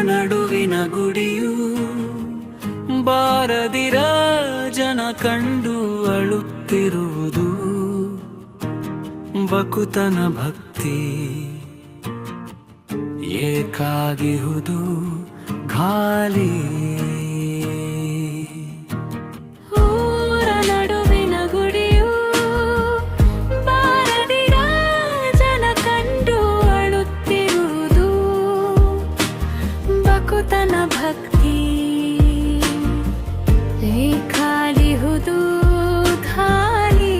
ನಡುವಿನ ಗುಡಿಯು ಬಾರದಿರ ಜನ ಕಂಡು ಅಳುತ್ತಿರುವುದು ಬಕುತನ ಭಕ್ತಿ ಏಕಾಗಿಹುದು ಖಾಲಿ ಭಕ್ತಿ ಖಾಲಿ ಹುದು ಖಾಲಿ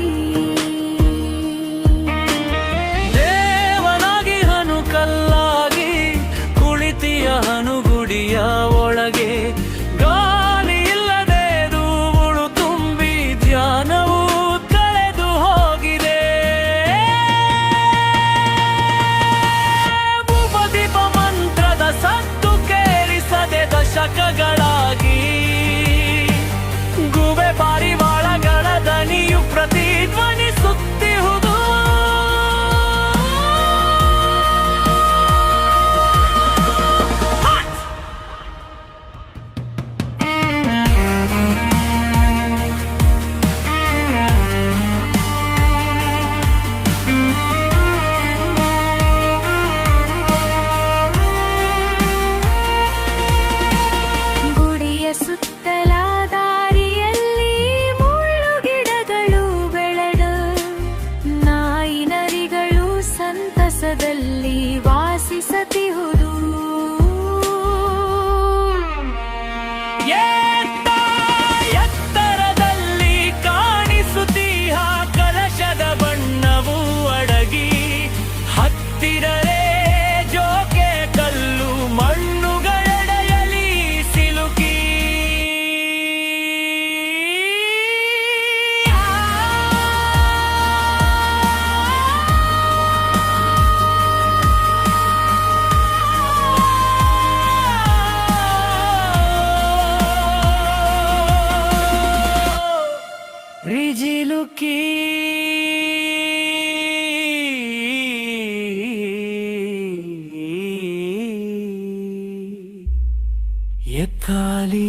ದೇವನಾಗಿ ಹನು ಕಲ್ಲಾಗಿ ಕುಳಿತಿಯ ಹನುಗುಡಿಯ ಒಳಗೆ ಗಾಳಿ ಇಲ್ಲದೆ ಧೂಳು ತುಂಬಿ ಧ್ಯಾನವು ಕಳೆದು ಹೋಗಿದೆ ಭೂಪದೀಪ ಮಂತ್ರದ ಸದ್ದು ದಶಕಗಳಾಗಿ ಗುಬೆ ಪಾರಿವಾಳಗಳ ದನಿಯು ಪ್ರತಿಧ್ವನಿಸುತ್ತಿಹುದು ಸುತ್ತಲ ದಾರಿಯಲ್ಲಿ ಮುಳ್ಳು ಗಿಡಗಳು ಬೆಳೆದು ನಾಯಿ ನರಿಗಳು ಸಂತಸದಲ್ಲಿ ವಾಸಿಸತಿಹುದು ಎತ್ತರದಲ್ಲಿ ಕಾಣಿಸುತ್ತೀಹ ಕಲಶದ ಬಣ್ಣವು ಅಡಗಿ ಹತ್ತಿರರೇ ಜೋಕೆ ಕಲ್ಲು ಮಣ್ಣುಗಳೆಡೆಯಲಿ ಸಿಲುಕಿ ರಿಜಿಲುಕಿ ಎಕಾಲಿ